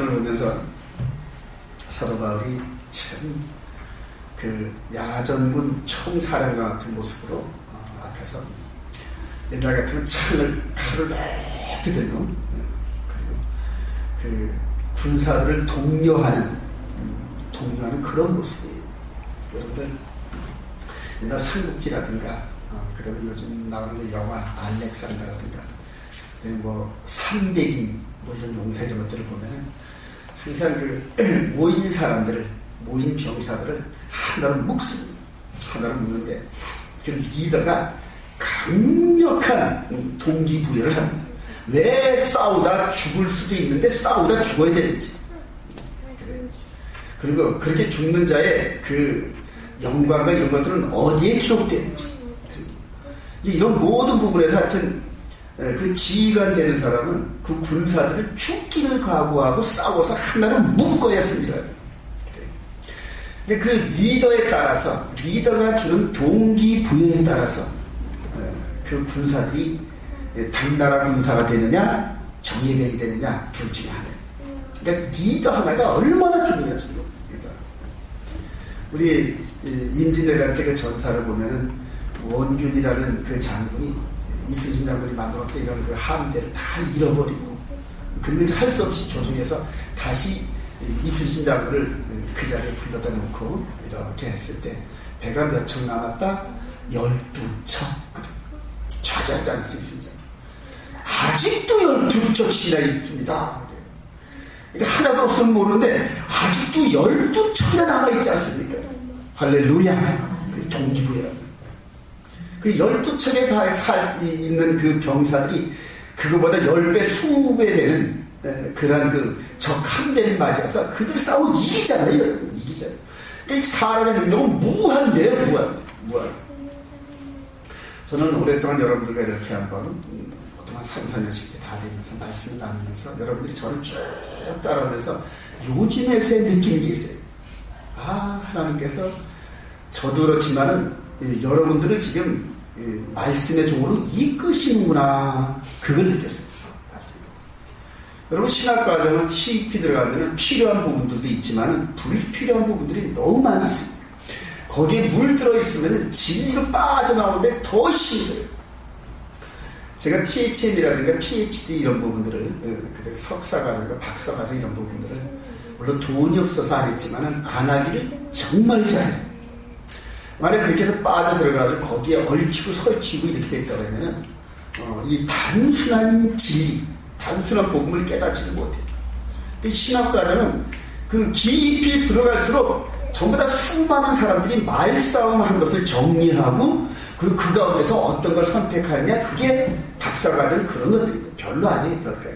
보면서 사도 바울이 참 그 야전군 총사령관 같은 모습으로 앞에서 옛날 같으면 칼을 높이 들고 그리고 그 군사들을 독려하는 그런 모습이에요. 여러분들 옛날 삼국지라든가 그리고 요즘 나오는 영화 알렉산더라든가 뭐 300인 뭐 이런 용사 이런 것들을 보면은 항상 그 모인 병사들을 하나로 묶는데 그 리더가 강력한 동기부여를 합니다. 왜 싸우다 죽을 수도 있는데 싸우다 죽어야 되는지, 그리고 그렇게 죽는 자의 그 영광과 이런 것들은 어디에 기록되는지, 이런 모든 부분에서 하여튼 그 지휘관 되는 사람은 그 군사들을 죽기를 각오하고 싸워서 하나로 묶어야 씁니다. 그 리더에 따라서, 리더가 주는 동기부여에 따라서 그 군사들이 당나라 군사가 되느냐 정예병이 되느냐 둘 중에 하나. 그러니까 리더 하나가 얼마나 중요하죠. 우리 임진왜란 때 그 전사를 보면은 원균이라는 그 장군이, 이순신 장군이 만들었던 이런 그 함대를 다 잃어버리고, 그리고 이제 할 수 없이 조정해서 다시 이순신 장군을 그 자리에 불러다 놓고 이렇게 했을 때 배가 몇 척 남았다? 12척. 좌절하지 않았어요, 이순신 장군. 아직도 12척이나 있습니다. 그러니까 하나도 없으면 모르는데 아직도 12척이나 남아있지 않습니까? 할렐루야. 그 동기부여라는. 그 12척에 다 있는 그 병사들이 그거보다 10배, 20배 되는 그런 그 적 함대를 맞아서 그들 싸우고 이기잖아요. 이기잖아요. 그러니까 사람의 능력은 무한대요. 무한. 저는 오랫동안 여러분들과 이렇게 한번 보통 3, 4년씩 다 되면서 말씀을 나누면서 여러분들이 저를 쭉 따라오면서 요즘에서의 느끼는 게 있어요. 하나님께서 저도 그렇지만은 여러분들을 지금 말씀의 종으로 이끄시는구나, 그걸 느꼈어요. 여러분 신학과정은 TEP 들어가면 필요한 부분들도 있지만 불필요한 부분들이 너무 많이 있습니다. 거기에 물 들어있으면 진리로 빠져나오는데 더 힘들어요. 제가 THM이라든가 PhD 이런 부분들을, 그때 석사과정, 박사과정 이런 부분들을 물론 돈이 없어서 안 했지만 안 하기를 정말 잘했어요. 만약에 그렇게 해서 빠져들어가지고 거기에 얽히고 설키고 이렇게 됐다고 하면은 이 단순한 진리, 단순한 복음을 깨닫지를 못해요. 신학과정은 그 깊이 들어갈수록 전부 다 수많은 사람들이 말싸움한 것을 정리하고, 그리고 그 가운데서 어떤 걸 선택하느냐, 그게 박사과정 그런 것들이 별로 아니에요. 그럴까요?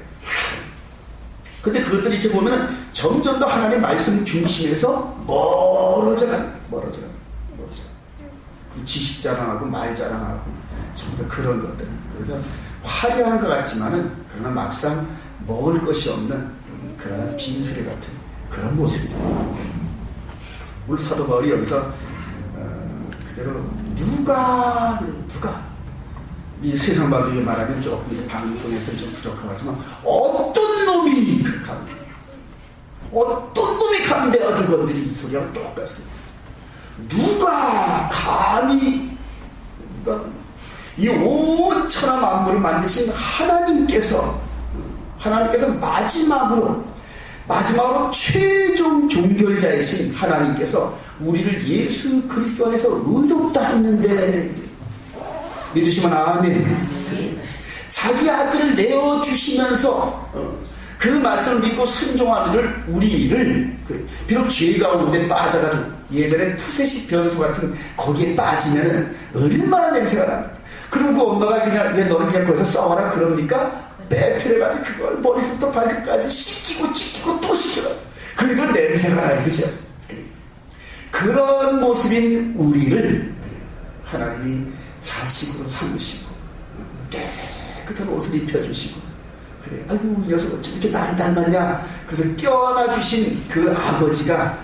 근데 그것들이 이렇게 보면은 점점 더 하나님의 말씀 중심에서 멀어져가. 지식 자랑하고 말 자랑하고 전부 다 그런 것들. 그래서 화려한 것 같지만은 그러나 막상 먹을 것이 없는 그런 빈수레 같은 그런 모습입니다. 오늘 사도 바울이 여기서 그대로 누가 이 세상 말로 말하면 조금 이제 방송에서 좀 부족하지만 어떤 놈이 감히 내 아들 건드리, 이 소리하고 똑같습니다. 누가 감히 이 온 천하 만물을 만드신 하나님께서 마지막으로 최종 종결자이신 하나님께서 우리를 예수 그리스도 안에서 의롭다 했는데, 믿으시면 아멘. 자기 아들을 내어주시면서 그 말씀을 믿고 순종하는 우리를, 비록 죄 가운데 빠져가지고 예전에 푸세식 변소 같은 거기에 빠지면 얼마나 냄새가 납니까? 그럼 그 엄마가 그냥 너는 그냥 거기서 써와라 그럽니까? 빼트려가지고 그걸 머리부터 발끝까지 씻기고 찢기고 또 씻겨가지고 그러니까 냄새가 나요. 그죠? 그런 모습인 우리를 하나님이 자식으로 삼으시고 깨끗한 옷을 입혀주시고, 그래, 아이고 이 녀석 어쩜 이렇게 날 닮았냐, 그래서 껴안아주신 그 아버지가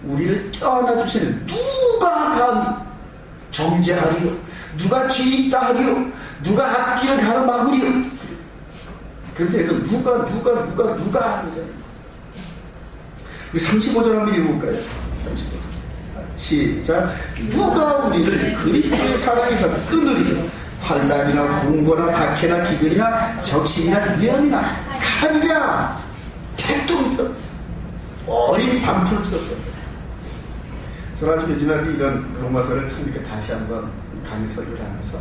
우리를 껴안아주시는, 누가 감히 정죄하리요, 누가 죄 있다 하리요, 누가 앞길을 가로막으리요. 그래서 누가 우리 35절 한번 읽어볼까요? 35절. 시작. 누가 우리를 그리스도의 사랑에서 끊으리요? 환난이나 공고나 박해나 기근이나 적신이나 위험이나 칼이나 태풍 어린 밤풀을 쳤어요. 저는 아주 요즘에 이런 로마서를 참 이렇게 다시 한번 강의 설교를 하면서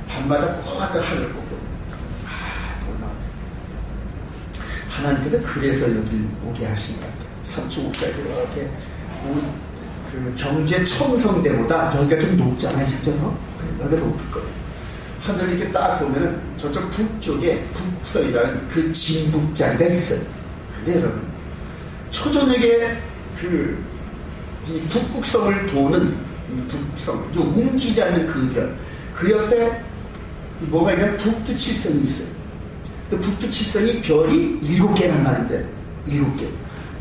밤마다 꼭 갖다 하늘을 꼭 보고 놀라워. 하나님께서 그래서 여기 오게 하신 것 같아요. 삼층 옥사에 이렇게 그 경주의 첨성대보다 여기가 좀 높잖아요, 실제로. 여기가 높을 거예요. 하늘을 이렇게 딱 보면은 저쪽 북쪽에 북극성이라는 그 진북자리가 있어요. 근데 여러분, 초저녁에 이 북극성을 도는 이 북극성, 움직이지 않는 그 별, 그 옆에 뭐가 있냐면 북두칠성이 있어요. 그 북두칠성이 별이 7개란 말인데, 7개.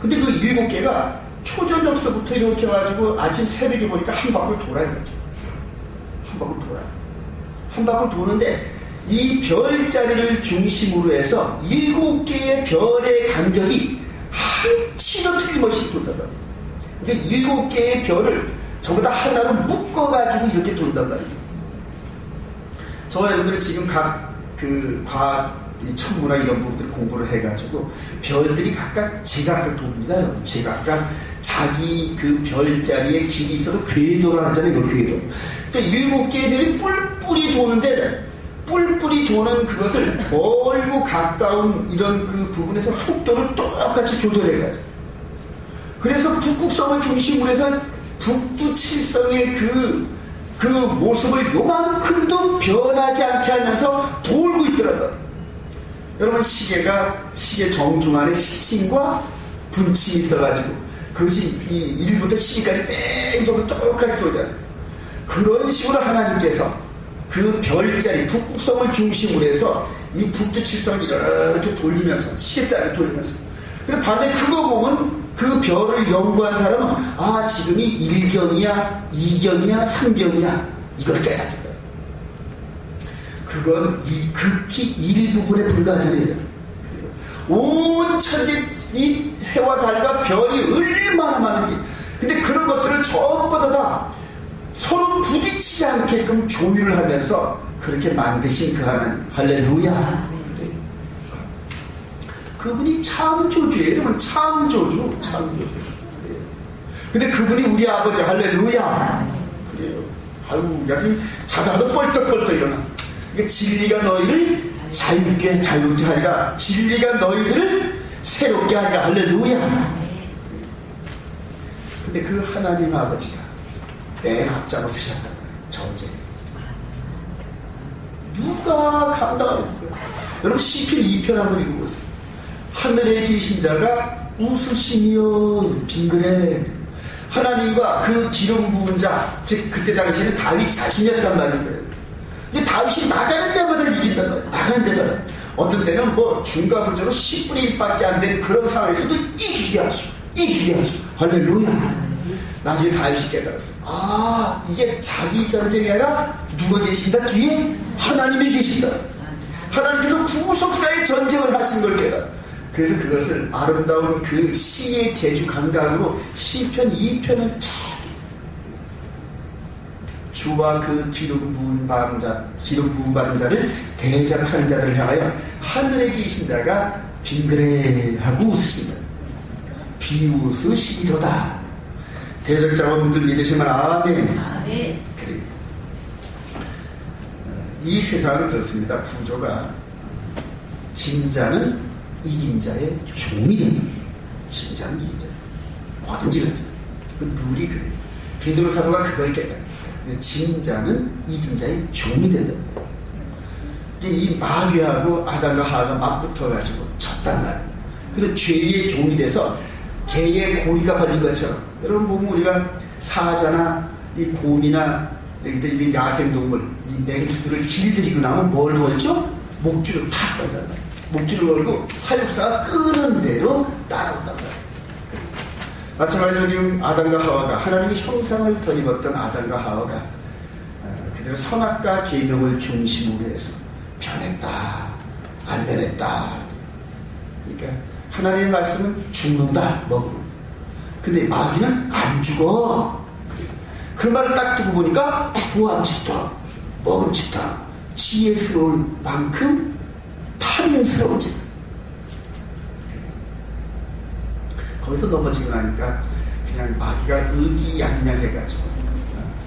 근데 그 7개가 초저녁서부터 이렇게 해가지고 아침 새벽에 보니까 한 바퀴 돌아요, 이렇게. 한 바퀴 돌아요. 한 바퀴 도는데 이 별자리를 중심으로 해서 7개의 별의 간격이 한치도 틀림없이 돈단 말이에요. 그러니까 7개의 별을 전부 다 하나로 묶어가지고 이렇게 돈단 말이에요. 저와 여러분들은 지금 각 과학, 이 천문학 이런 부분들을 공부를 해가지고 별들이 각각 제각각 돕니다, 여러분. 제각각 자기 그 별자리에 길이 있어도 궤도를 하잖아요, 이거 궤도. 그러니까 7개의 별이 뿔뿔이 도는데 뿔뿔이 도는 그것을 멀고 가까운 이런 그 부분에서 속도를 똑같이 조절해가지고, 그래서 북극성을 중심으로 해서 북두칠성의 그 모습을 요만큼도 변하지 않게 하면서 돌고 있더라고요. 여러분, 시계 정중앙에 시침과 분침이 있어가지고 그것이 이 1부터 12까지 뺑 돌면 똑같이 돌잖아요. 그런 식으로 하나님께서 그 별자리 북극성을 중심으로 해서 이 북두칠성을 이렇게 돌리면서 시계자리 돌리면서, 그리고 밤에 그거 보면 그 별을 연구한 사람은 지금이 1경이야 2경이야 3경이야 이걸 깨닫게 돼요. 그건 극히 일부분에 불과하잖아요. 온 천지 이 해와 달과 별이 얼마나 많은지, 근데 그런 것들을 전부 다 서로 부딪히지 않게끔 조율을 하면서 그렇게 만드신 그 하나님, 할렐루야. 그분이 창조주예요. 여러분, 창조주. 근데 그분이 우리 아버지, 할렐루야. 그래요. 아유, 야좀 자다가도 뻘떡뻘떡 일어나. 그러니까 진리가 너희를 자유롭게 하리라. 진리가 너희들을 새롭게 하리라. 할렐루야. 근데 그 하나님 아버지가 맨 앞장을 쓰셨단 말이에요. 전쟁에. 누가 감당하는 거예요? 여러분, 시편 2편 한번 읽어보세요. 하늘에 계신 자가 웃으시며 빙그레. 하나님과 그 기름 부은 자, 즉 그때 당시에는 다윗 자신이었단 말인데요. 이게 다윗이 나가는 데마다 이긴단 말이에요. 나가는 데마다. 어떤 때는 뭐 중과부적으로 10분의 1밖에 안 되는 그런 상황에서도 이기게 하시고 할렐루야. 나중에 다윗이 깨달았어요. 이게 자기 전쟁이 아니라 누가 계신다? 뒤에 하나님이 계신다. 하나님께서 구속사의 전쟁을 하신 걸 깨달아. 그래서 그것을 아름다운 그 시의 재주 감각으로 시편 2편을 쫙, 주와 그 기름 부은 받은 자를 대적하는 자들을 향하여 하늘에 계신 자가 빙그레하고 웃으신다. 비웃으시리로다. 대적자분들 믿으시면 아멘. 그래. 이 세상은 그렇습니다. 구조가 진자는 이긴 자의 종이 됩니다. 진짜는 이긴 자예요. 뭐든지 그래요. 그 룰이 그래요. 베드로 사도가 그걸 깨달아요. 진자는 이긴 자의 종이 된답니다. 이 마귀하고 아담과 하와가 맞붙어가지고 졌단 말이에요. 그래서 죄의 종이 돼서 개의 고리가 걸린 것처럼, 여러분 보면 우리가 사자나 이 곰이나 이 야생동물, 이 맹수들을 길들이고 나면 뭘 걸죠? 목줄을 탁 걸단 말이에요. 목줄을 걸고 사육사가 끄는 대로 따라온단 말이에요. 마찬가지로 지금 아담과 하와가, 하나님의 형상을 덧입었던 아담과 하와가 그대로 선악과 계명을 중심으로 해서 변했다, 안 변했다. 그러니까 하나님의 말씀은 죽는다, 먹으면. 근데 마귀는 안 죽어. 그 말을 딱 두고 보니까 보암직도 먹음직도 지혜스러울 만큼 탐스러워지. 거기서 넘어지고 나니까 그냥 마귀가 의기양양해가지고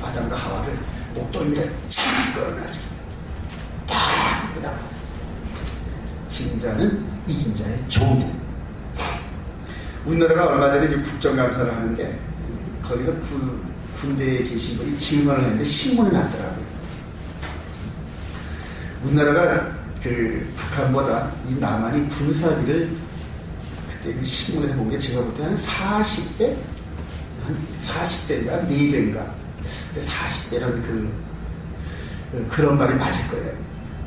아담과 하와를 목덜미를 착 끌어가지고 딱 그러다 진 자는 이긴 자의 종이. 우리나라가 얼마 전에 국정감사를 하는데 거기서 그 군대에 계신 분이 질문을 했는데 신문에 났더라고요. 우리나라가 그 북한보다 이 남한이 군사비를 그때 그 신문에서 본 게 제가 볼 때 한 40배? 한 40배인가? 4배인가? 40배는 그런 말이 맞을 거예요.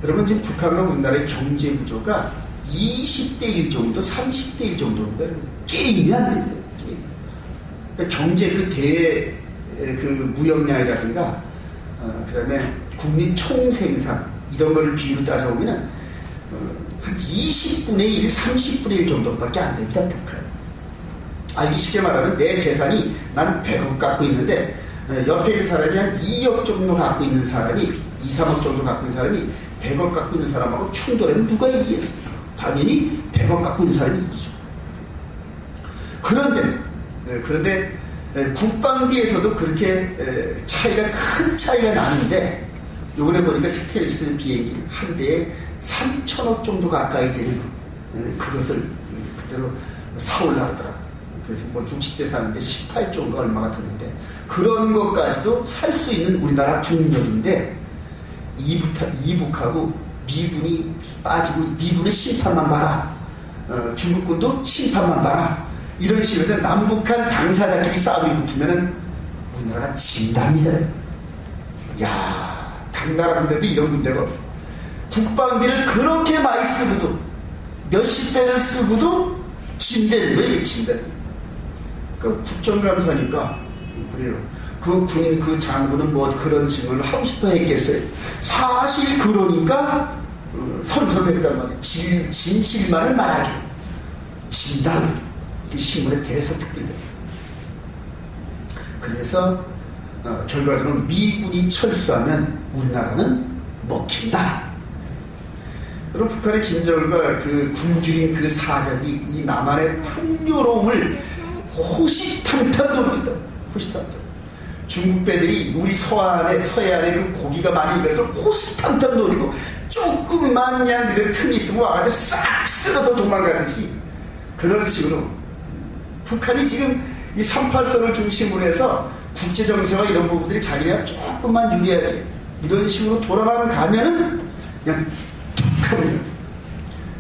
여러분, 지금 북한과 우리나라의 경제 구조가 20대 1 정도, 30대 1 정도입니다. 게임이 안 됩니다. 그러니까 경제 그 무역량이라든가, 그 다음에 국민 총생산, 이런 거를 비율로 따져보면, 한 20분의 1, 30분의 1 정도밖에 안 됩니다, 북한. 알기 쉽게 말하면 내 재산이 나는 100억 갖고 있는데, 옆에 있는 사람이 한 2억 정도 갖고 있는 사람이, 2, 3억 정도 갖고 있는 사람이 100억 갖고 있는 사람하고 충돌하면 누가 이기겠습니까? 당연히 100억 갖고 있는 사람이 이기죠. 그런데 국방비에서도 그렇게 큰 차이가 나는데, 요번에 보니까 스텔스 비행기 한 대에 3천억 정도 가까이 되는 그것을 그대로 사올라 하더라고요. 그래서 뭐 60대 사는데 18조인가 얼마가 드는데, 그런 것까지도 살 수 있는 우리나라 병력인데, 이북하고 미군이 빠지고 미군의 심판만 봐라, 중국군도 심판만 봐라, 이런 식으로 해서 남북한 당사자끼리 싸움이 붙으면은 우리나라가 진답니다. 야, 당나라 군대도 이런 군대가 없어. 국방비를 그렇게 많이 쓰고도, 몇십 배를 쓰고도 진대는 거예요. 이게 진대는. 그 국정감사니까 그래요. 그 군인, 그 장군은 뭐 그런 증언을 하고 싶어 했겠어요. 사실 그러니까 선서했단 말이에요. 진실만을 말하기. 진단. 이 신문에 대서특필돼요. 그래서 결과적으로 미군이 철수하면 우리나라는 먹힌다. 그럼 북한의 김정은과 그 굶주린 그 사자들이 이 남한의 풍요로움을 호시탐탐 노립니다. 호시탐탐. 중국 배들이 우리 서해안에 그 고기가 많이 익어서 호시탐탐 노리고, 조금만 그냥 틈이 있으면 와가지고 싹 쓸어서 도망가듯이, 그런 식으로 북한이 지금 이 38선을 중심으로 해서 국제정세와 이런 부분들이 자기가 조금만 유리하게 이런 식으로 돌아만 가면은 그냥 툭 하거든요.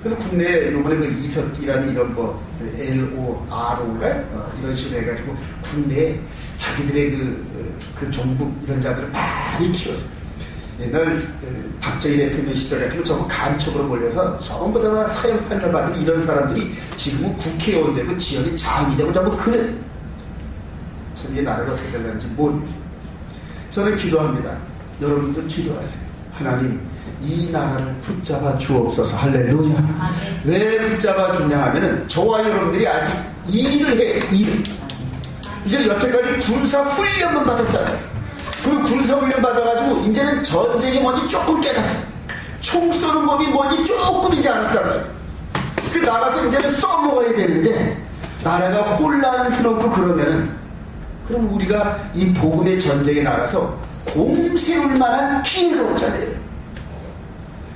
그래서 국내에 요번에 그 이석기라는 이런 LORO인가요? 이런 식으로 해가지고 국내에 자기들의 그 종북 이런 자들을 많이 키웠어요. 옛날 박정희 대통령 시절에 전부 간첩으로 몰려서 전부 다 사형 판결 받은 이런 사람들이 지금은 국회의원 되고 지역의 장이 되고 전부 그랬어요. 참 이게 나라가 어떻게 되는지 모르겠어요. 저는 기도합니다. 여러분도 기도하세요. 하나님, 이 나라를 붙잡아 주옵소서. 할렐루야. 아멘. 왜 붙잡아 주냐 하면은 저와 여러분들이 아직 일을 해. 이제 여태까지 군사 훈련만 받았잖아요. 그 군사 훈련 받아가지고 이제는 전쟁이 뭔지 조금 깨닫어. 총 쏘는 법이 뭔지 조금 이제 알았단 말이에요. 그 나가서 이제는 써먹어야 되는데, 나라가 혼란스럽고 그러면은, 그럼 우리가 이 복음의 전쟁에 나가서 공세울 만한 기회가 없잖아요.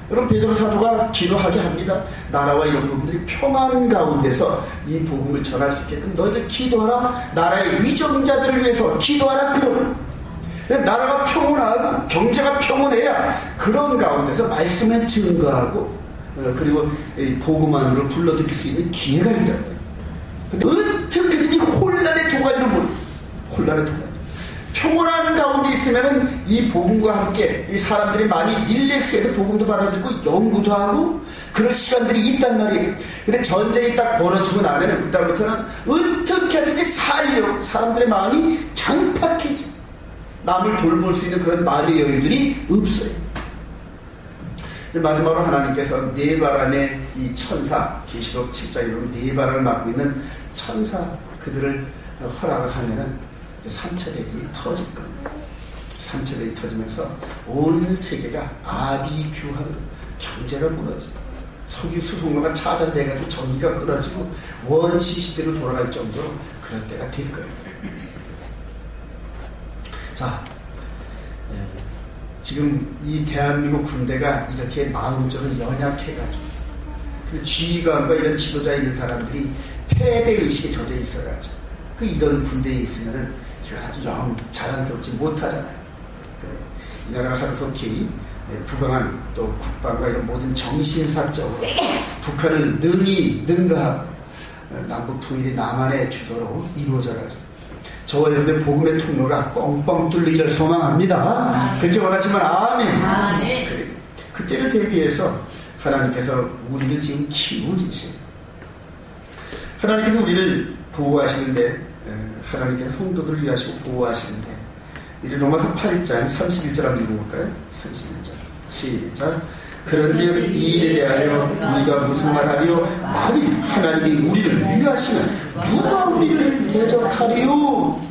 여러분, 베드로 사도가 기도하게 합니다. 나라와 이런 부분들이 평안 가운데서 이 복음을 전할 수 있게끔 너희들 기도하라. 나라의 위정자들을 위해서 기도하라. 그럼 나라가 평온하고 경제가 평온해야 그런 가운데서 말씀을 증거하고, 그리고 복음 안으로 불러들일 수 있는 기회가 있다. 근데 어떻게든지 혼란의 도가니를 몰라. 혼란의 도가니. 평온한 가운데 있으면은 이 복음과 함께 이 사람들이 많이 릴렉스해서 복음도 받아들이고 연구도 하고 그런 시간들이 있단 말이에요. 근데 전쟁이 딱 벌어지고 나면은 그다음부터는 어떻게 하든지 살려고 사람들의 마음이 강팍해져. 남을 돌볼 수 있는 그런 말의 여유들이 없어요. 마지막으로 하나님께서 네 바람의 이 천사, 계시록 7장에 보면 네 바람을 맡고 있는 천사, 그들을 허락을 하면은 3차 대전이 터질 겁니다. 3차 대전이 터지면서 온 세계가 아비규환으로 경제가 무너지고 석유 수송로가 차단돼가지고 전기가 끊어지고 원시 시대로 돌아갈 정도로 그럴 때가 될 거예요. 자, 지금 이 대한민국 군대가 이렇게 마음적으로 연약해가지고 그 지휘관과 이런 지도자 있는 사람들이 패배의식에 젖어 있어가지고 그 이런 군대에 있으면은 이걸 아주 영 자랑스럽지 못하잖아요. 그래. 이 나라가 하루속히 부강한 또 국방과 이런 모든 정신사적으로 북한을 능가하고 남북 통일이 남한의 주도로 이루어져가지고 저와 여러분들 복음의 통로가 뻥뻥 뚫리기를 소망합니다. 그렇게 원하시면 아멘. 그래. 그때를 대비해서 하나님께서 우리를 지금 키우고 계세요. 하나님께서 우리를 보호하시는데 하나님께서 성도들을 위하시고 보호하시는데 이 로마서 8장 31절 한번 읽어볼까요? 31절 시작. 그런즉 이 일에 대하여 우리가 무슨 말하리요? 만일 하나님이 우리를 위하시면 누가 우리를 대적하리요?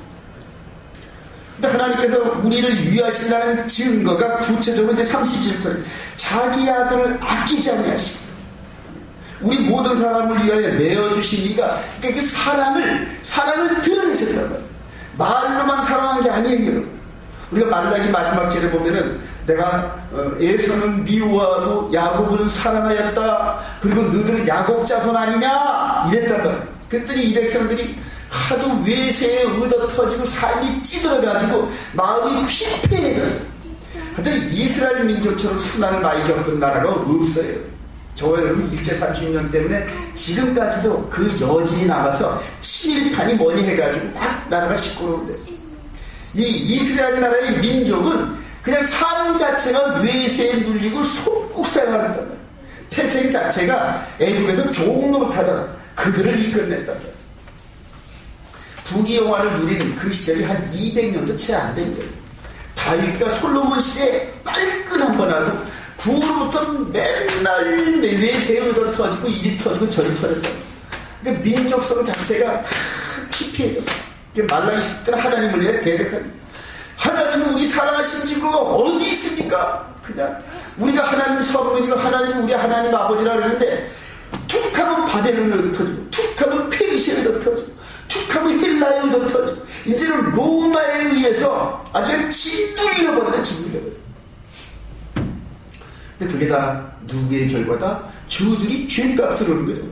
근데 하나님께서 우리를 위하신다는 증거가 구체적으로 이제 30절 자기 아들을 아끼지 않으시고 우리 모든 사람을 위하여 내어주신 이가 그러니까 그 사랑을 드러내셨단 말이에요. 말로만 사랑한 게 아니에요. 우리가 말라기 마지막 절에 보면은 내가 에서는 미워하고 야곱을 사랑하였다. 그리고 너희들은 야곱 자손 아니냐 이랬단 말이에요. 그랬더니 이 백성들이 하도 외세에 얻어 터지고 삶이 찌들어가지고 마음이 피폐해졌어요. 하여튼 이스라엘 민족처럼 순환을 많이 겪은 나라가 없어요. 저와 여러분 일제 30년 때문에 지금까지도 그 여진이 남아서 친일판이 뭐니 해가지고 막 나라가 시끄러운데 이 이스라엘 나라의 민족은 그냥 삶 자체가 외세에 눌리고 속국 생활을 한단 말이에요. 태생 자체가 애국에서 좋은 노릇하다가 그들을 이끌어냈단 말이에요. 부귀영화를 누리는 그 시절이 한 200년도 채 안 된 거예요. 다윗과 솔로몬 시대에 빨끈 한 번 하고 그 후로부터 맨날 외세에 얻어 터지고 이리 터지고 저리 터졌다. 근데 민족성 자체가 피폐해졌어요. 말라기 시대는 하나님을 위해 대적합니다. 하나님은 우리 사랑하신 증거가 어디 있습니까? 그냥 우리가 하나님 서로이고 하나님은 우리 하나님 아버지라 그러는데 툭하면 바벨론에 얻어 터지고 툭하면 페르시아에 얻어 터지고 툭하면 헬라에 얻어 터지고 이제는 로마에 의해서 아주 짓눌려버려요. 근데 그게 다 누구의 결과다? 주들이 죄값을 오는 거죠.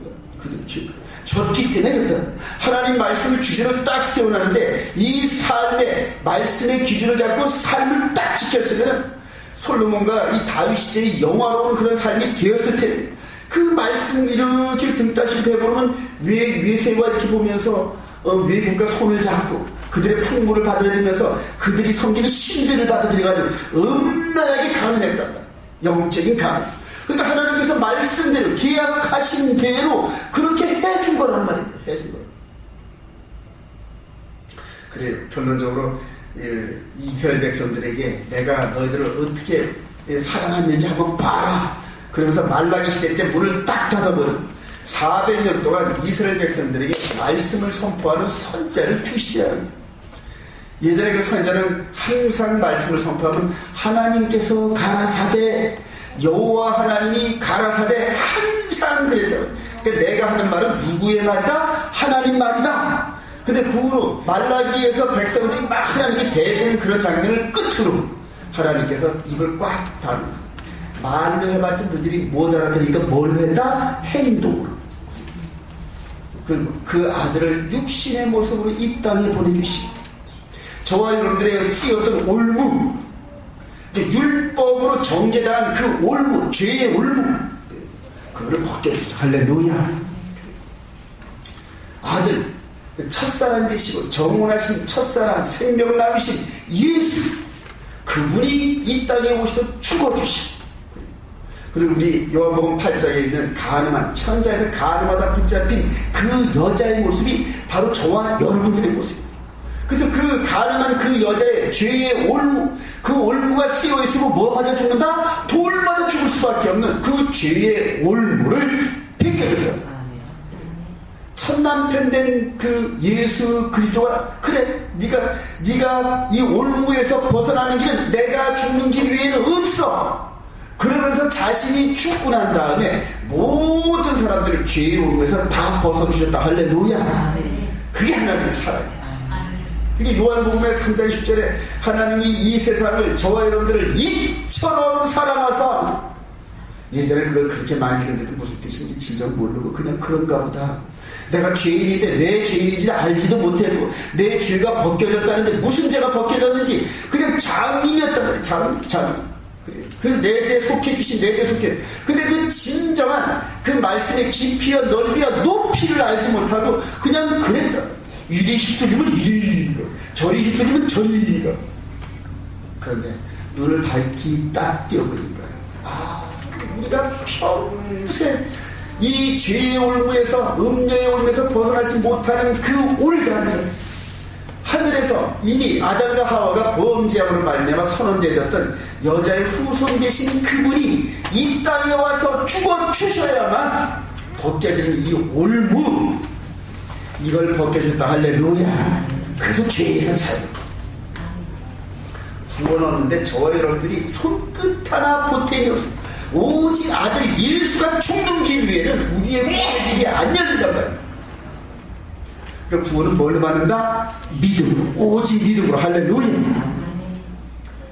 그들이 죄값. 졌기 때문에 그렇다. 하나님 말씀을 기준을 딱 세워놨는데 이 삶의 말씀의 기준을 잡고 삶을 딱 지켰으면 솔로몬과 이 다윗 시대의 영화로운 그런 삶이 되었을 텐데 그 말씀 이렇게 등 따시고 배보면 외세와 이렇게 보면서 외국과 손을 잡고 그들의 풍물을 받아들이면서 그들이 섬기는 신들을 받아들여가지고 엄란하게 가난했단 말이야. 영적인 가난. 그러니까 하나님께서 말씀대로 계약하신 대로 그렇게 해준 거란 말이에요. 해준 거. 그래요. 결론적으로 이스라엘 백성들에게 내가 너희들을 어떻게 사랑했는지 한번 봐라. 그러면서 말라기 시대 때 문을 딱 닫아버려. 400년 동안 이스라엘 백성들에게 말씀을 선포하는 선자를 주시지 않았어요. 예전에 그 선자는 항상 말씀을 선포하면 하나님께서 가라사대 여호와 하나님이 가라사대 항상 그랬잖아요. 그러니까 내가 하는 말은 누구의 말이다? 하나님 말이다. 근데 그 후로 말라기에서 백성들이 막 하나님께 대드는 그런 장면을 끝으로 하나님께서 입을 꽉 닫으면서 말로 해봤자 너희들이 못 알아들으니까 뭘로 했다? 행동으로. 그 아들을 육신의 모습으로 이 땅에 보내주시고 저와 여러분들의 쓰였던 올무, 율법으로 정죄당한 그 올무, 죄의 올무, 그거를 벗겨주셔서 할렐루야. 아들, 첫사랑 되시고 정혼하신 첫사랑, 생명 나누신 예수, 그분이 이 땅에 오셔서 죽어주시고, 그리고 우리 요한복음 8장에 있는 가늠한, 현장에서 가늠하다 붙잡힌 그 여자의 모습이 바로 저와 여러분들의 모습입니다. 그래서 그 가늠한 그 여자의 죄의 올무, 그 올무가 쓰여있으면 뭐 맞아 죽는다? 돌 맞아 죽을 수밖에 없는 그 죄의 올무를 벗겨준다. 첫 남편 된 그 예수 그리스도가 그래 네가 이 올무에서 벗어나는 길은 내가 죽는 길 외에는 없어. 그러면서 자신이 죽고 난 다음에 모든 사람들을 죄의 올무에서 다 벗어주셨다. 할렐루야. 그게 하나님의 사랑이에요. 그게 요한복음의 3장 10절에 하나님이 이 세상을 저와 여러분들을 이처럼 사랑하사, 예전에 그걸 그렇게 많이 읽는데도 무슨 뜻인지 진정 모르고 그냥 그런가 보다. 내가 죄인인데 왜 죄인인지 알지도 못했고 내 죄가 벗겨졌다는데 무슨 죄가 벗겨졌는지 그냥 장님이었단 말이에요. 장. 그래서 내 죄 속해주신 내 죄 속해. 근데 그 진정한 그 말씀의 깊이와 넓이와 높이를 알지 못하고 그냥 그랬다. 이리 휩쓸리면 이리가, 저리 휩쓸리면 저리가. 그런데 눈을 밝히 딱 띄어보니까요, 우리가 평생 이 죄의 올무에서, 음녀의 올무에서 벗어나지 못하는 그 올가를 하늘에서 이미 아담과 하와가 범죄함으로 말미암아 선언되었던 여자의 후손 되신 그분이 이 땅에 와서 죽어 주셔야만 벗겨지는 이 올무, 이걸 벗겨줬다. 할렐루야. 그래서 죄에서 자유. 구원 얻는데 저와 여러분들이 손끝 하나 보탬이 없습니다. 오직 아들 예수가 죽는 길 위에는 우리의 구원의 길이 안 열린단 말이에요. 그러니까 구원은 뭘로 받는다? 믿음으로. 오직 믿음으로. 할렐루야.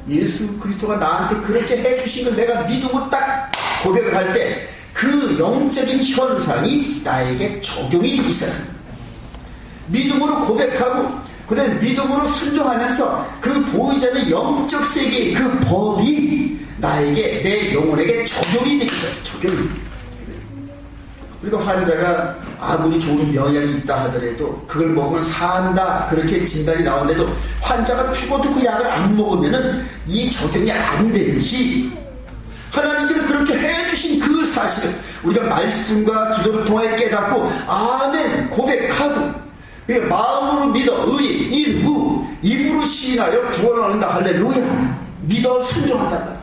예수 그리스도가 나한테 그렇게 해주신 걸 내가 믿음으로 딱 고백을 할 때 그 영적인 현상이 나에게 적용이 되기 시작합니다. 믿음으로 고백하고 그 다음에 믿음으로 순종하면서 그 보이지 않는 영적 세계의 그 법이 나에게, 내 영혼에게 적용이 되기 시작해요. 적용이. 그리고 환자가 아무리 좋은 명약이 있다 하더라도 그걸 먹으면 산다 그렇게 진단이 나오는데도 환자가 죽어도 그 약을 안 먹으면은 이 적용이 안 되듯이 하나님께서 그렇게 해주신 그 사실을 우리가 말씀과 기도를 통해 깨닫고 아멘 고백하고, 그러니까 마음으로 믿어 의에 이르고 입으로 시인하여 구원을 얻는다. 할렐루야. 믿어 순종한다.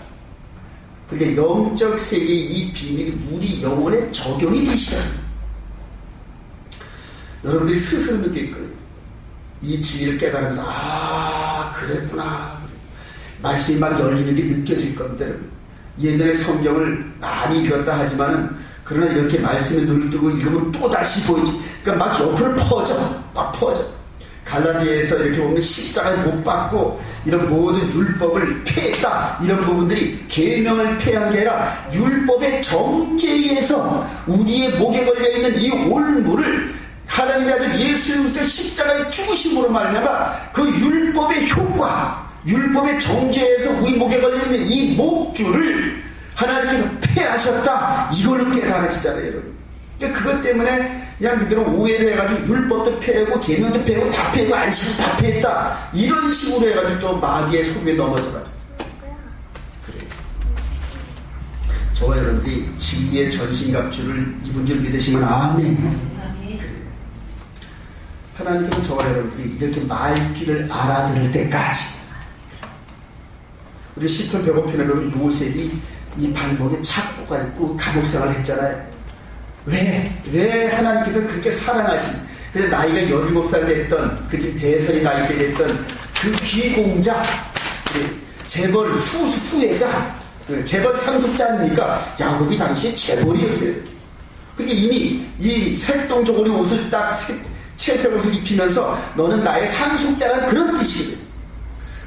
그러니까 영적 세계의 이 비밀이 우리 영혼에 적용이 되기 시작합니다. 여러분들이 스스로 느낄 거예요. 이 진리를 깨달으면서 그랬구나. 말씀이 막 열리는 게 느껴질 겁니다. 예전에 성경을 많이 읽었다 하지만은 그러나 이렇게 말씀에 눈을 뜨고 읽으면 또다시 보이지. 그러니까 막 옆으로 퍼져. 갈라디아에서 이렇게 보면 십자가를 못 받고 이런 모든 율법을 폐했다. 이런 부분들이 계명을 폐한 게 아니라 율법의 정죄에 의해서 우리의 목에 걸려있는 이 올무를 하나님의 아들 예수 그리스도의 십자가의 죽으심으로 말미암아 그 율법의 효과, 율법의 정죄에서 우리 목에 걸려있는 이 목줄을 하나님께서 폐하셨다. 이걸로 깨달아지잖아요, 여러분. 그것 때문에 그냥 그대로 오해를 해가지고 율법도 폐하고 계명도 폐하고 다 폐하고 안식도 다 폐했다. 이런 식으로 해가지고 또 마귀의 속에 넘어져가지고. 그래요. 저와 여러분들이 진리의 전신갑주를 입은 줄 믿으시면 아멘. 그래요. 하나님께서 저와 여러분들이 이렇게 말귀를 알아들을 때까지, 우리 시편 105편에 보면 요셉이 이 발목에 착고가 있고 감옥생활을 했잖아요. 왜 하나님께서 그렇게 사랑하신, 그래서 나이가 17살 됐던, 그 지금 대선이 나이 때 됐던 그 귀공자, 재벌 후예자, 재벌 상속자 아닙니까? 야곱이 당시에 재벌이었어요. 그러니까 이미 이 색동저고리 옷을 딱 채색 옷을 입히면서 너는 나의 상속자라는 그런 뜻이거든요.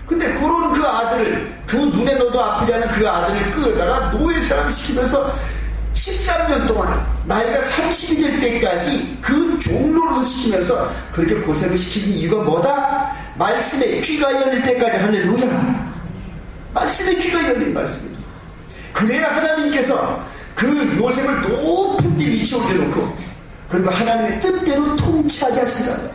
근데 그런 그 아들을, 그 눈에 넣어도 아프지 않은 그 아들을 끌어다가 노예사랑 시키면서 13년 동안 나이가 30이 될 때까지 그 종로로 시키면서 그렇게 고생을 시키는 이유가 뭐다? 말씀에 귀가 열릴 때까지. 할렐루야. 말씀에 귀가 열린 말씀입니다. 그래야 하나님께서 그 요셉을 높은 데 위치에 올려놓고 그리고 하나님의 뜻대로 통치하게 하신다.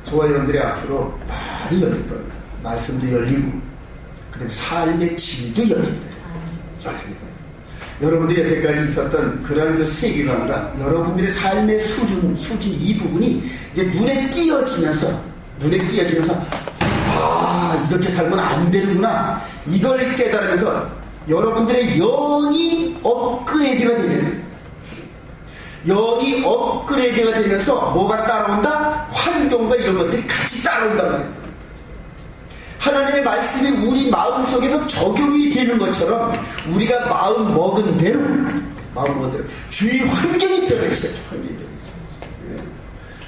저와 여러분들이 앞으로 많이 열릴 겁니다. 말씀도 열리고 그 다음에 삶의 질도 열립니다. 여러분들이 여태까지 있었던 그런 그 세계관과 여러분들의 삶의 수준 이 부분이 이제 눈에 띄어지면서 이렇게 살면 안 되는구나, 이걸 깨달으면서 여러분들의 영이 업그레이드가 되면 영이 업그레이드가 되면서 뭐가 따라온다? 환경과 이런 것들이 같이 따라온단 말이에요. 하나님의 말씀이 우리 마음속에서 적용이 되는 것처럼 우리가 마음 먹은 대로 주위 환경이 변하기 시작해요.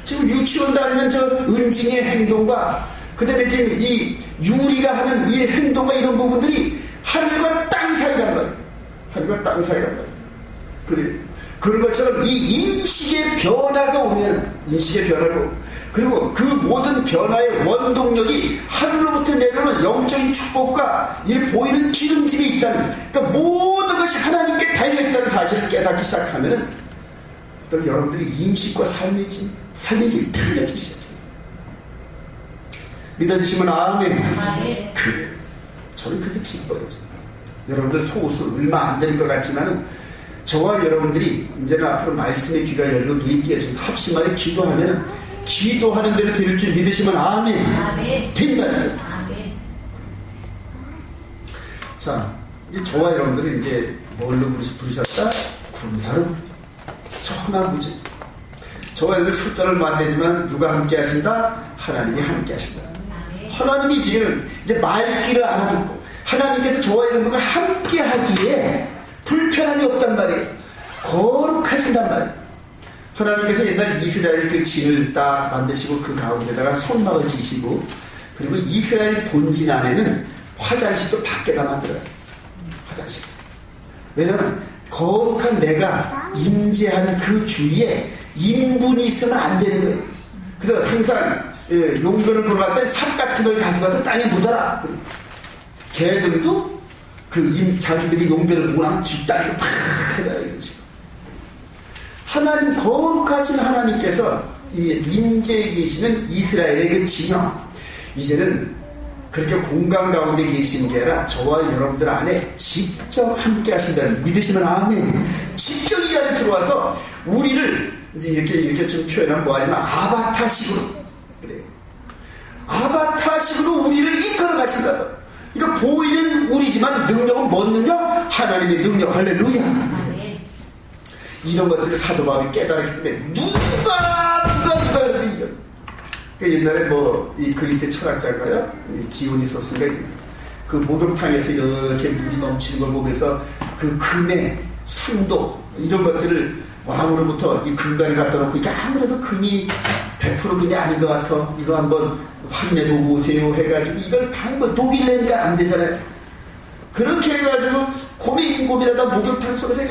지금 유치원 다니면 저 은징의 행동과 그 다음에 지금 이 유리가 하는 이 행동과 이런 부분들이 하늘과 땅 사이란 말이에요. 하늘과 땅 사이란 말이에요. 그래. 그런 것처럼 이 인식의 변화가 오면 인식의 변화로 그리고 그 모든 변화의 원동력이 하늘로부터 내려오는 영적인 축복과 이 보이는 기름짐이 있다는, 그러니까 모든 것이 하나님께 달려있다는 사실을 깨닫기 시작하면은 그럼 여러분들이 인식과 삶이 틀려지기 시작해요. 믿어주시면 아멘. 그래. 저는 그래서 기뻐요. 여러분들 속옷을 얼마 안 되는 것 같지만은 저와 여러분들이 이제는 앞으로 말씀의 귀가 열리고 눈이 띄어져서 합심하게 기도하면은 기도하는 대로 될 줄 믿으시면 아멘. 아멘. 된다는 거예요. 아멘. 자, 이제 저와 여러분들이 이제 뭘로 부르셨다? 군사로. 천하무지. 저와 여러분 숫자를 만들지만 누가 함께 하신다? 하나님이 함께 하신다. 아멘. 하나님이 지금 이제 말귀를 알아듣고 하나님께서 저와 여러분과 함께 하기에 불편함이 없단 말이에요. 거룩하신단 말이에요. 하나님께서 옛날 이스라엘 그 진을 딱 만드시고 그 가운데다가 손막을 지시고 그리고 이스라엘 본진 안에는 화장실도 밖에다 만들어놨어요. 화장실. 왜냐하면 거룩한 내가 임재하는 그 주위에 인분이 있으면 안 되는 거예요. 그래서 항상 용변을 보러 갈 때 삽 같은 걸 가져가서 땅에 묻어라. 개들도 자기들이 용변을 보고 나면 뒷다리를 팍 해달라 이런 식으로. 하나님 거룩하신 하나님께서 이 임재에 계시는 이스라엘의 그 진영 이제는 그렇게 공간 가운데 계신 게 아니라 저와 여러분들 안에 직접 함께 하신다는 믿으시면 아멘. 직접 이 안에 들어와서 우리를 이제 이렇게 좀 표현하면 뭐하냐면 아바타식으로 그래요. 아바타식으로 우리를 이끌어 가신다. 그러니까 보이는 우리지만 능력은 뭔 능력? 하나님의 능력. 할렐루야. 이런 것들을 사도 바울이 깨달았기 때문에 누가 이거 옛날에 이 그리스의 철학자가요 디오니소스가 그 목욕탕에서 이렇게 물이 넘치는 걸 보면서 그 금의 순도 이런 것들을 왕으로부터 이 금관을 갖다 놓고 이게 아무래도 금이 100% 금이 아닌 것 같아 이거 한번 확인해보고 오세요 해가지고 이걸 방법 독일 내니까 안 되잖아요. 그렇게 해가지고 고민하다 목욕탕 속에서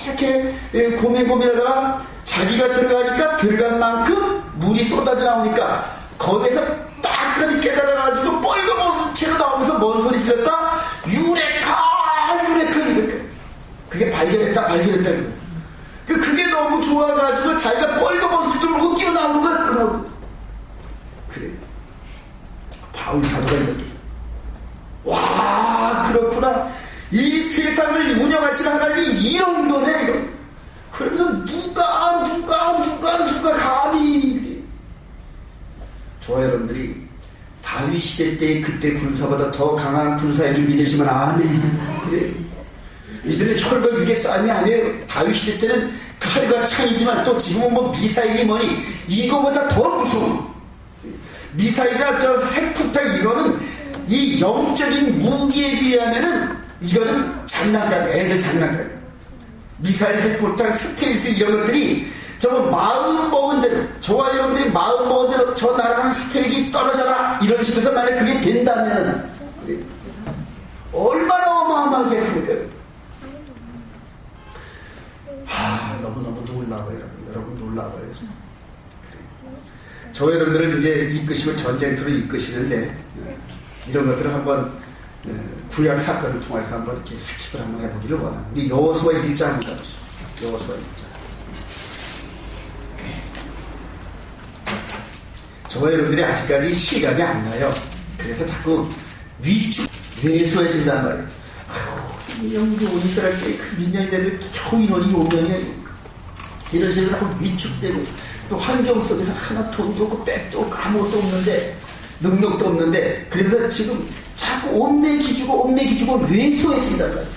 이렇게 고민하다가 자기가 들어가니까 들어간 만큼 물이 쏟아져 나오니까 거기에서 딱하니 깨달아가지고 뻘거벗은 채로 나오면서 뭔 소리 질렀다? 유레카 이렇게 그게 발견했다 그게 너무 좋아가지고 자기가 뻘거벗은 줄 모르고 뛰어나오는 거야. 그래 바울 사도가 이렇게 와 그렇구나 이 세상을 운영하시는 하나님이 이런 거네 이거. 그러면서 누가 감히 저와 여러분들이 다윗 시대 때 그때 군사보다 더 강한 군사인 줄 믿으시면 아멘. 그래 이제는 혈과 육의 싸움이 아니에요. 다윗 시대 때는 칼과 창이지만 또 지금은 뭐 미사일이 뭐니 이거보다 더 무서워. 미사일이나 저 핵폭탄 이거는 이 영적인 무기에 비하면은 이거는 장난감, 애들 장난감. 미사일, 핵폭탄, 스텔스 이런 것들이 정말 마음 먹은 대로 저와 여러분들이 마음 먹은 대로 저 날아가는 스텔이 떨어져라 이런 식으로 만약 그게 된다면 얼마나 어마어마하겠습니까? 너무너무 놀라워요. 여러분 놀라워요. 저 여러분들을 이제 이끄시고 전쟁터로 이끄시는데 이런 것들을 한번 구약 사건을 통해서 한번 이렇게 스킵을 한번 해보기를 원합니다. 우리 여호수아 1장입니다. 여호수아 1장. 저와 여러분들이 아직까지 시각이 안 나요. 그래서 자꾸 왜소해진단 말이에요. 영주 이스라엘 때그 민년이 되도 겨우 인원이 5명이야. 이런 식으로 자꾸 위축되고 또 환경 속에서 하나 돈도 없고 백도 없고 아무것도 없는데 능력도 없는데 그러면서 지금 자꾸 온매기 주고 왜소해진단 말이에요.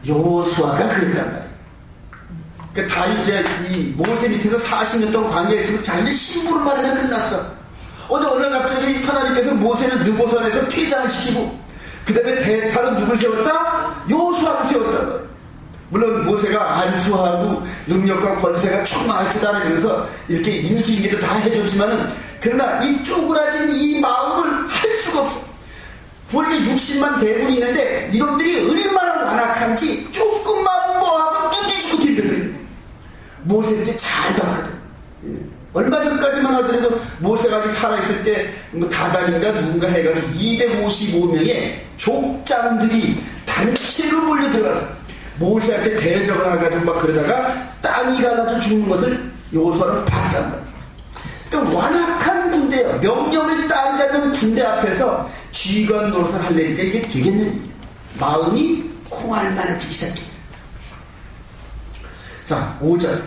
여호수아가 그랬단 말이에요. 그러니까 다 이제 이 모세 밑에서 40년 동안 광야에 있으면 자기는 심부름만 하면 끝났어. 어느 날 갑자기 하나님께서 모세는 느보산에서 퇴장을 시키고 그 다음에 대타로 누굴 세웠다? 여호수아를 세웠다. 물론 모세가 안수하고 능력과 권세가 충만할 줄 알면서 이렇게 인수인계도 다 해줬지만은 그러나 이 쪼그라진 이 마음을 할 수가 없어. 원래 60만 대군이 있는데 이놈들이 얼마나 완악한지 조금만 뭐하면 뚜디 죽고 딜려버려. 모세한테 잘 봤거든. 얼마 전까지만 하더라도 모세가 아직 살아있을 때 뭐 다단인가 누군가 해가지고 255명의 족장들이 단체로 몰려 들어가서 모세한테 대적을 해가지고 막 그러다가 땅이 갈라져 죽는 것을 여호수아는 봤단 말이야. 그러니까 완악한 군대야. 명령을 따르지 않는 군대 앞에서 쥐관 노릇을 하려니까 이게 되겠느냐. 마음이 콩알만해지기 시작했어요. 자, 5절.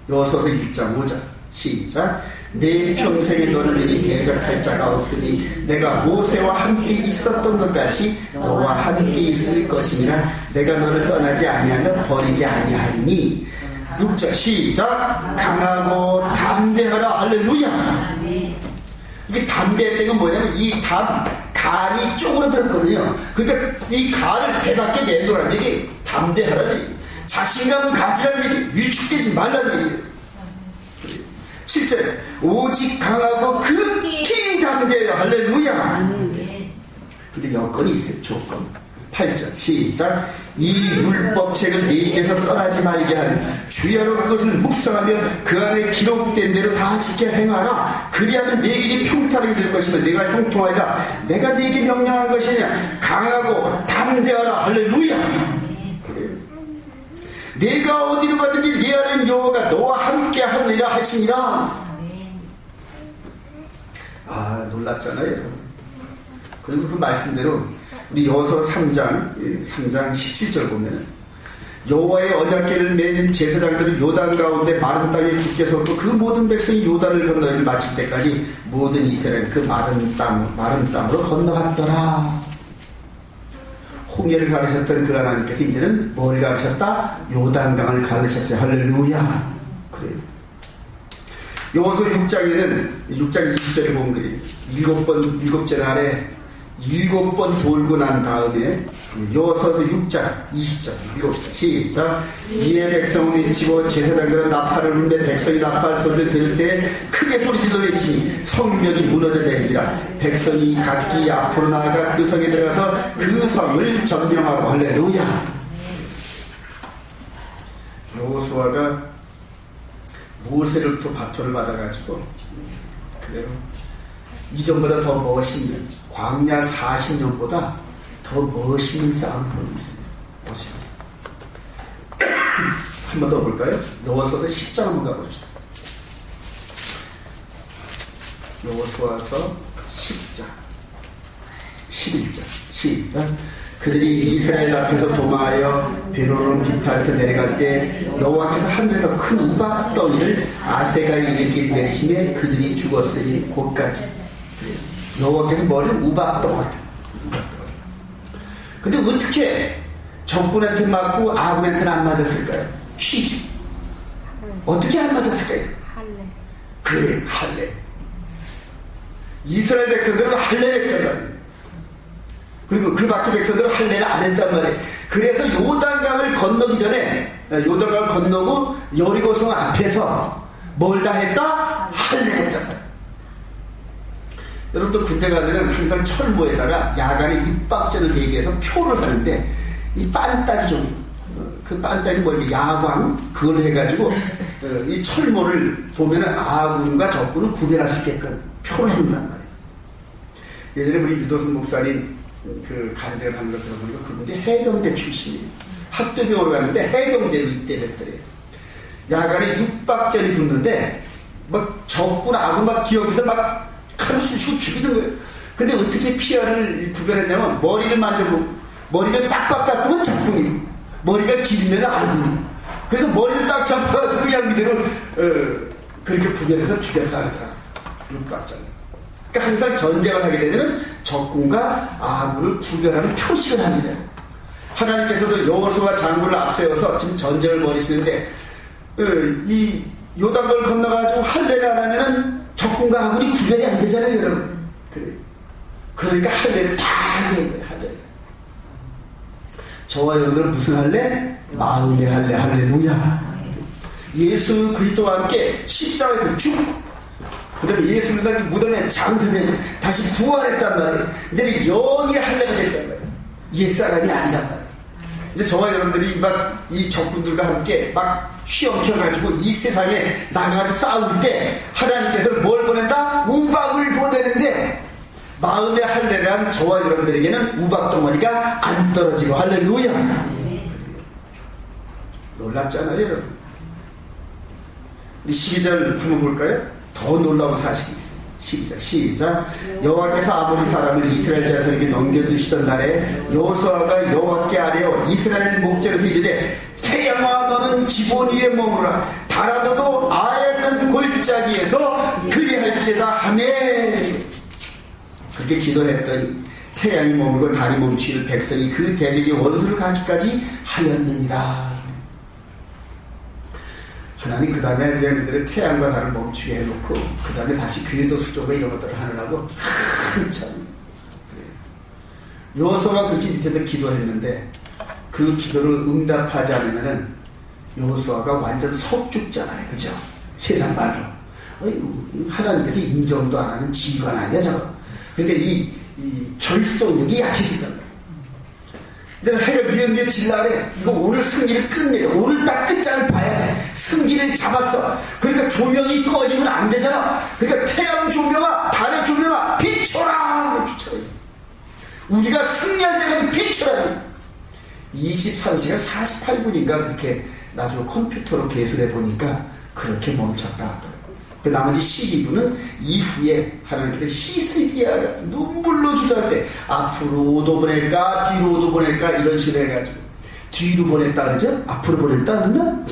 여호수아서 1장 5절. 시작. 내 평생에 너를 이미 대적할 자가 없으니 내가 모세와 함께 있었던 것 같이 너와 함께 있을 것이니라. 내가 너를 떠나지 아니하며 버리지 아니하리니. 6절 시작. 강하고 담대하라. 할렐루야. 이게 담대했던 건 뭐냐면 이 간이 쪼그라들었거든요. 그러니까 이 간을 배 밖에 내놓으라는 얘기. 담대하라는 얘기. 자신감은 가지라는 얘기. 위축되지 말라는 얘기. 7절 오직 강하고 극히 담대해요. 할렐루야. 근데 여건이 있어요. 조건. 8절 시작. 이 율법책을 네게서 떠나지 말게 하는 주야로 그것을 묵상하며 그 안에 기록된 대로 다 지켜 행하라. 그리하면 네 길이 평탄하게 될 것이며 내가 형통하리라. 내가 네게 명령한 것이냐. 강하고 담대하라. 할렐루야. 내가 어디로 가든지 네 아는 여호와가 너와 함께 하느니라 하시니라. 아, 놀랍잖아요, 여러분. 그리고 그 말씀대로 우리 여호수아 3장 17절 보면은 여호와의 언약궤를 맨 제사장들은 요단 가운데 마른 땅에 굳게 섰고 그 모든 백성이 요단을 건너기를 마칠 때까지 모든 이스라엘 그 마른 땅으로 건너갔더라. 홍해를 가르셨던 그 하나님께서 이제는 뭘 가르셨다? 요단강을 가르셨어요. 할렐루야. 그래요. 여호수아 6장에는 6장 20절에 보면 그래요. 7째 날에 7번 돌고 난 다음에 여호수아서 6장 20절 읽어봅시다. 시작. 이에 백성을 외치고 제사장들은 나팔을 불며 백성이 나팔 소리를 들을 때 크게 소리질러 외치니 성벽이 무너져 내리지라. 백성이 각기 앞으로 나아가 그 성에 들어가서 그 성을 점령하고. 할렐루야. 여호수아가 모세로부터 바토를 받아가지고 그대로 이전보다 더 멋있는 광야 40년보다 더 멋있는 싸움을 보여주세요. 한 번 더 볼까요? 여호수아서 10장 한번 가봅시다. 여호수아서 10장 11절 시작. 그들이 이스라엘 앞에서 도마하여 베로론 비탈에서 내려갈 때 여호와께서 하늘에서 큰 우박덩이를 아세가에 이르게 내리시매 그들이 죽었으니 곧까지. 여호와께서 머리를 우박덩어리. 근데 어떻게 적군한테 맞고 아군한테는 안 맞았을까요? 퀴즈. 어떻게 안 맞았을까요? 할례. 그래, 할례. 이스라엘 백성들은 할례를 했단 말이에요. 그리고 그 밖에 백성들은 할례를 안 했단 말이에요. 그래서 요단강을 건너기 전에 요단강을 건너고 여리고성 앞에서 뭘 다 했다? 할례를 했단 말이에요. 여러분들 군대 가면은 항상 철모에다가 야간에 입박전을 대기해서 표를 하는데 이 빤딱이 좀 그 빤딱이 뭐 야광 그걸 해가지고 이 철모를 보면은 아군과 적군을 구별할 수 있게끔 표를 한단 말이에요. 예전에 우리 유도순 목사님 그 간증을 하는 거 들어보니까 그분이 해병대 출신이에요. 학도병으로 갔는데 해병대로 입대했더래요. 야간에 육박전이 붙는데 막 적군 아군 막 뒤엉켜서 막 칼을 쑤시고 죽이는 거예요. 근데 어떻게 피해를 구별했냐면 머리를 만져보고 머리를 빡빡 닦으면 적군이고 머리가 길면 아군이고 그래서 머리를 딱 잡아가지고 그냥 그대로 그렇게 구별해서 죽였다 그러더라고요. 육박전. 그러니까 항상 전쟁을 하게 되면 적군과 아군을 구별하는 표식을 합니다. 하나님께서도 여호수아 장군을 앞세워서 지금 전쟁을 벌이시는데 이 요단강을 건너가지고 할례를 안 하면은 적군과 아군이 구별이 안 되잖아요, 여러분. 그러니까 할례를 다 하게 한 거예요, 할례를. 저와 여러분들은 무슨 할례? 마음의 할례, 할렐루야. 예수 그리스도와 함께 십자가에서 죽고, 그 다음에 예수님과 무덤에 장사되고 다시 부활했단 말이에요. 이제 영이 할례가 됐단 말이에요. 옛사람이 아니란 말이에요. 이제 저와 여러분들이 막 이 적군들과 함께 막 휘엄켜가지고 이 세상에 나가서 싸울 때 하나님께서 뭘 보낸다? 우박을 보내는데, 마음의 할례란 저와 여러분들에게는 우박 덩어리가 안 떨어지고, 할렐루야. 놀랍잖아요, 여러분. 우리 12절 한번 볼까요? 더 놀라운 사실이 있어요. 12절 시작. 여호와께서 아모리 사람을 이스라엘 자손에게 넘겨주시던 날에 여호수아가 여호와께 아뢰어 이스라엘 목전에서 이르되 태양아 너는 기본 위에 머무라 달아 너도 아야는 골짜기에서 그리할지다 하며, 그렇게 기도했더니 태양이 머물고 달이 멈추니 백성이 그 대적의 원수를 가기까지 하였느니라. 하나님 그 다음에 그냥 그들의 태양과 달을 멈추게 해놓고 그 다음에 다시 궤도 수족과 이런 것들을 하느라고 한참 여호수아가 그렇게 밑에서 기도했는데 그 기도를 응답하지 않으면은 여호수아가 완전 석죽잖아요, 그죠? 세상 말로 하나님께서 인정도 안 하는 지휘관 아니야 저거. 그러니까 이 결속력이 약해진단 말이에요. 이제 해가 뉘엿뉘엿 질라래. 이거 오늘 승기를 끝내야 돼. 오늘 딱 끝장을 봐야 돼. 승기를 잡았어. 그러니까 조명이 꺼지면 안 되잖아. 그러니까 태양 조명아, 달의 조명아, 비춰라! 비춰라. 우리가 승리할 때까지 비춰라. 23시간 48분인가 그렇게 나중에 컴퓨터로 계산해 보니까 그렇게 멈췄다 하더라고요. 그 나머지 12분은 이후에 하나님께서 히스기야가 눈물로 기도할 때 앞으로 오도 보낼까 뒤로 오도 보낼까 이런 식으로 해가지고 뒤로 보냈다 그러죠? 앞으로 보냈다 그러나?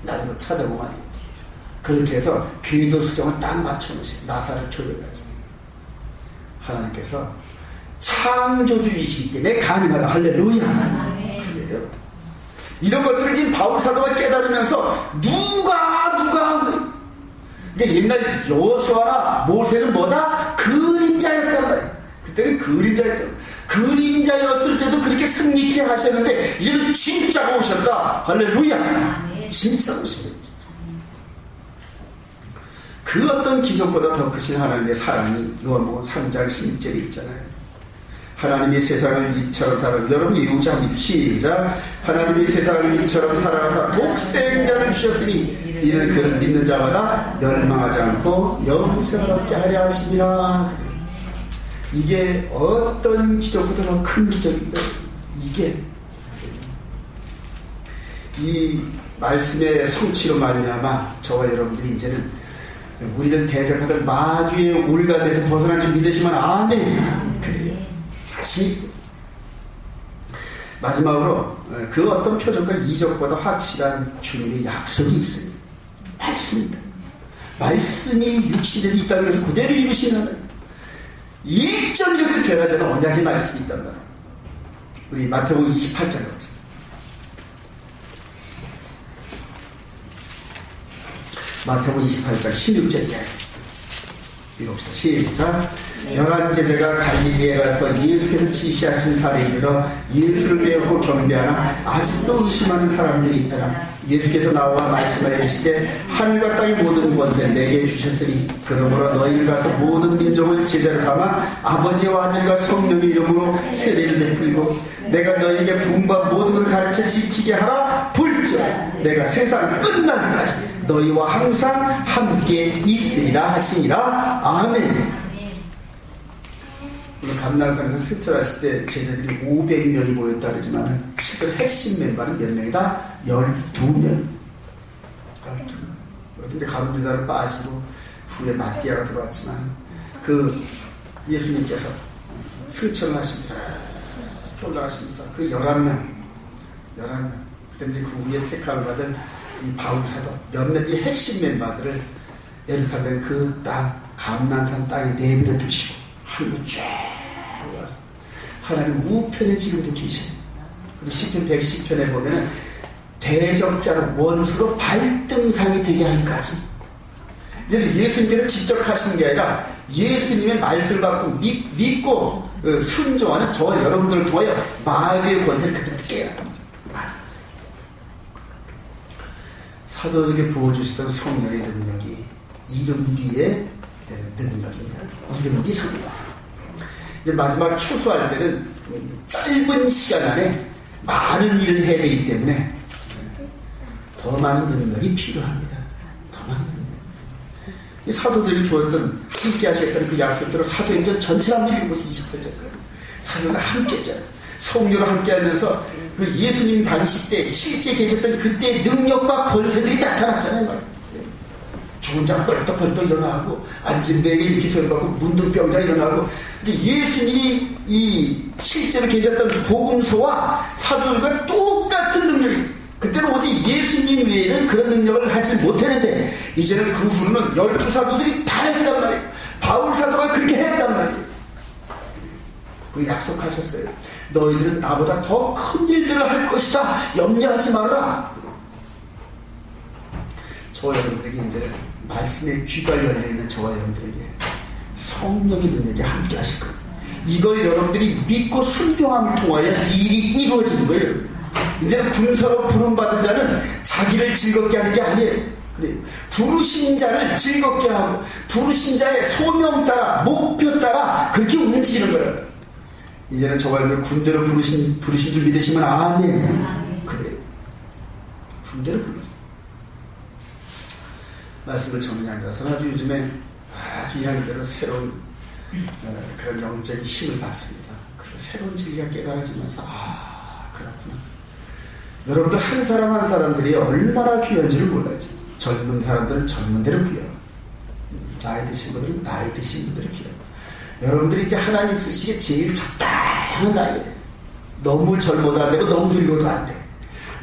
나중에 찾아보면 알겠지. 그렇게 해서 궤도 수정을 딱 맞춰놓으신 나사를 조여가지고 하나님께서 창조주이시기 때문에 가능하다. 할렐루야. 그래요. 이런 것들을 지금 바울 사도가 깨달으면서 누가 근데 옛날 여호수아나 모세는 뭐다? 그림자였단 말이야. 그때는 그림자였단. 그림자였을 때도 그렇게 승리케 하셨는데 이제는 진짜가 오셨다. 할렐루야. 진짜 오셨다. 그 어떤 기적보다 더 크신 하나님의 사랑이 요한복음 3장 16절에 있잖아요. 하나님이 세상을 이처럼 사랑, 여러분 이우장 시작. 하나님이 세상을 이처럼 사랑하사 독생자를 주셨으니 이는 그를 믿는 자마다 멸망하지 않고 영생을 얻게 하려 하시니라. 이게 어떤 기적보다 더 큰 기적인데, 이게 이 말씀의 성취로 말미암아 저와 여러분들이 이제는 우리를 대적하던 마귀의 올가매에서 벗어난 줄 믿으시면 아멘. 그래요. 자신이 마지막으로 그 어떤 표정과 이적보다 확실한 주님의 약속이 있습니다. 말씀입니다. 말씀이 육신에서 이 땅에서 그대로 이루시는 1.1도 변하지 않은 언약의 말씀이 있단 말이에요. 우리 마태복음 28장에 봅시다. 마태복음 28장 16절 이야기 읽어봅시다. 시작. 11제자가 갈릴리에 가서 예수께서 지시하신 사례에 이르러 예수를 배웠고 경배하나 아직도 의심하는 사람들이 있더라. 예수께서 나와 말씀하여 이르시되 하늘과 땅의 모든 권세 내게 주셨으니 그러므로 너희를 가서 모든 민족을 제자로 삼아 아버지와 아들과 성령의 이름으로 세례를 베풀고 내가 너희에게 분과 모든 것을 가르쳐 지키게 하라. 볼지어다 내가 세상 끝날까지 너희와 항상 함께 있으리라 하시니라. 아멘. 오늘 감난산에서 승천하실 때 제자들이 500명이 모였다 그러지만 실제로 핵심 멤버는 몇 명이다? 12명. 12명. 근데 가룟유다는 빠지고 후에 마띠아가 들어왔지만 그 예수님께서 승천을 하시면서 올라가시면서 그 11명. 그다음에 그 후에 택함을 받은 이 바울 사도 몇몇 이 핵심 멤버들을 예루살렘 그 땅 감난산 땅에 내버려 두시고 하늘로 쫙 올라가서 하나님 우편에 지금도 계십니다. 그리고 시편 110편에 보면은 대적자로 원수로 발등상이 되게 하기까지. 이제는 예수님께서 직접 하시는 게 아니라 예수님의 말씀을 받고 믿고 순종하는 저와 여러분들을 통하여 마귀의 권세를 그대로 깨야 합니다. 사도들에게 부어주셨던 성령의 능력이 이름비의 능력입니다. 이름비 성령. 이제 마지막 추수할 때는 짧은 시간 안에 많은 일을 해야 되기 때문에 더 많은 능력이 필요합니다. 더 많은 능력. 이 사도들이 주었던 함께 하시겠다는 그 약속대로 사도행전 전체를 한번 읽어보세요. 20절까지. 사도가 함께 했잖아요. 성령으로 함께 하면서 그 예수님 당시 때 실제 계셨던 그때의 능력과 권세들이 나타났잖아요. 죽은 자 벌떡벌떡 일어나고 앉은 뱅이 이렇게 서려가고 문둥병자 일어나고. 예수님이 이 실제로 계셨던 복음서와 사도들과 똑같은 능력이 있어요. 그때는 오직 예수님 외에는 그런 능력을 하지 못했는데 이제는 그 후로는 12사도들이 다 했단 말이에요. 바울 사도가 그렇게 했단 말이에요. 그리고 약속하셨어요. 너희들은 나보다 더 큰 일들을 할 것이다. 염려하지 말아라. 저와 여러분들에게 이제 말씀의 귀가 열려있는 저와 여러분들에게 성령의 능력이 함께 하실 거예요. 이걸 여러분들이 믿고 순종함을 통하여 일이 이루어지는 거예요. 이제는 군사로 부름받은 자는 자기를 즐겁게 하는 게 아니에요. 그래요. 부르신 자를 즐겁게 하고 부르신 자의 소명 따라 목표 따라 그렇게 움직이는 거예요. 이제는 저와 여러분을 군대로 부르신 줄 믿으시면 아멘. 그래요. 군대로 불렀어요. 말씀을 정리하면서 아주 요즘에 아주 이야기대로 새로운 그런 영적인 힘을 받습니다. 그리고 새로운 진리가 깨달아지면서 그렇구나. 여러분들 한 사람 한 사람들이 얼마나 귀한지를 몰라야지. 젊은 사람들은 젊은 대로 귀해요. 나이 드신 분들은 나이 드신 분들이 귀해요. 여러분들이 이제 하나님 쓰시기에 제일 적당한 나이가 됐어요. 너무 젊어도 안 되고 너무 늙어도 안 돼.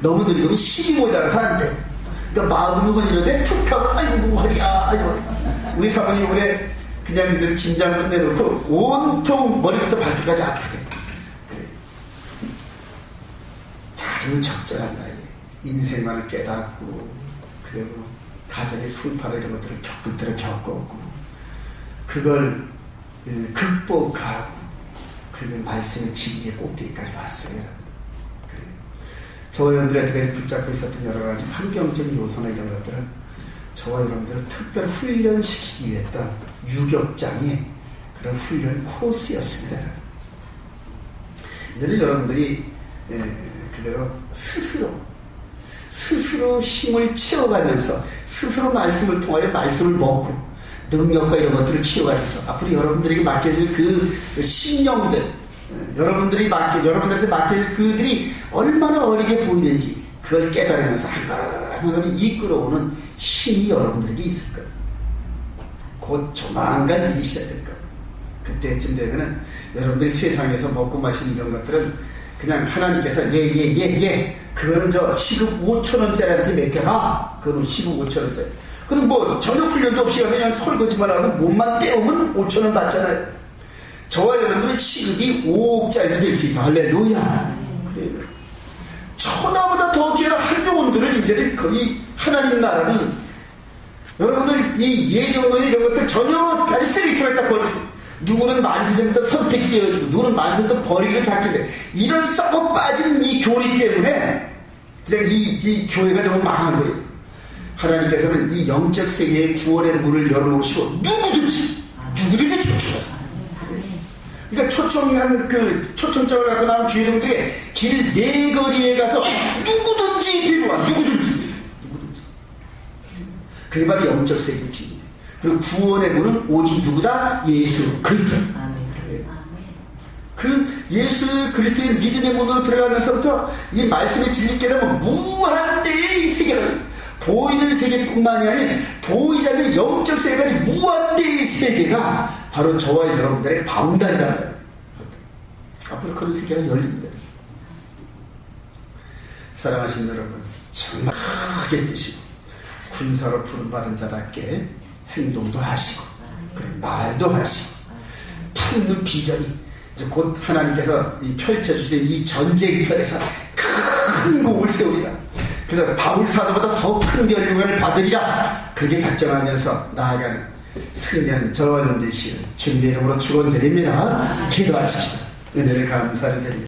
너무 늙으면 힘이 모자라서 안 돼. 그러니까 마음은 이러는데 툭 하고 아이고 허리야. 아이고. 우리 사모님 올해 그냥 늘 긴장 끝내놓고 온통 머리부터 발끝까지 아프게. 그래. 자주 적절한 나이에 인생만을 깨닫고 그리고 가정의 풍파나 이런 것들을 겪을 때를 겪었고 그걸 극복하고 그리고 말씀의 진리의 꼭대기까지 왔어요. 그래요. 저와 여러분들한테 붙잡고 있었던 여러 가지 환경적인 요소나 이런 것들은 저와 여러분들을 특별 훈련시키기 위해 했던 유격장의 그런 훈련 코스였습니다. 이제는 여러분들이 그대로 스스로 힘을 채워가면서 스스로 말씀을 통하여 말씀을 먹고 능력과 이런 것들을 키워가면서 앞으로 여러분들에게 맡겨질 그 신령들 여러분들한테 맡겨질 그들이 얼마나 어리게 보이는지 그걸 깨달으면서 한 걸음 이끌어오는 힘이 여러분들에게 있을 거예요. 곧 조만간 일이 시작될 거예요. 그때쯤 되면은 여러분들이 세상에서 먹고 마시는 이런 것들은 그냥 하나님께서 예 그거는 저 시급 5,000원짜리한테 맡겨라. 그거는 시급 5,000원짜리. 그럼 뭐 전혀 훈련도 없이 가서 그냥 설거지만 하고 몸만 떼우면 5,000원 받잖아요. 저와 여러분들은 시급이 5억짜리도 될 수 있어. 할렐루야. 그래요. 천하보다 더 귀한 한영혼들을 이제는 거의 하나님 나라는 여러분들 이 예정론 이런 것들 전혀 쓰레기통에 딱 버렸어요. 누구는 만세전부터 선택되어지고 누구는 만세전부터 버리기로 작정돼. 이런 썩어 빠진 이 교리 때문에 그냥 이 교회가 정말 망한 거예요. 하나님께서는 이 영적 세계의 구원의 문을 열어놓으시고 누구든지 초청하세요. 그러니까 초청장을 갖고 나온 주의종들에게 길 네거리에 가서 누구든지 데려와. 누구든지. 그게 바로 영적 세계의 비밀. 그리고 구원의 문은 오직 누구다? 예수 그리스도. 그 예수 그리스도의 믿음의 문으로 들어가면서부터 이 말씀의 진리 깨달으면 무한대의 이 세계를 보이는 세계뿐만이 아니라 보이지 않는 영적 세계가 무한대의 세계가 바로 저와 여러분들의 바운다리라는 거예요. 앞으로 그런 세계가 열립니다. 사랑하신 여러분, 정말 크게 뜨시고 군사로 부름받은 자답게 행동도 하시고 그리고 말도 하시고 품는 비전이 이제 곧 하나님께서 이 펼쳐주신 이 전쟁터에서 큰 공을 세우리라. 그래서 바울 사도보다 더 큰 결국을 받으리라. 그렇게 작정하면서 나아가는 승리하는 저와 여러분들이 주님의 이름으로 축원드립니다. 기도하십시오. 은혜를 감사를 드립니다.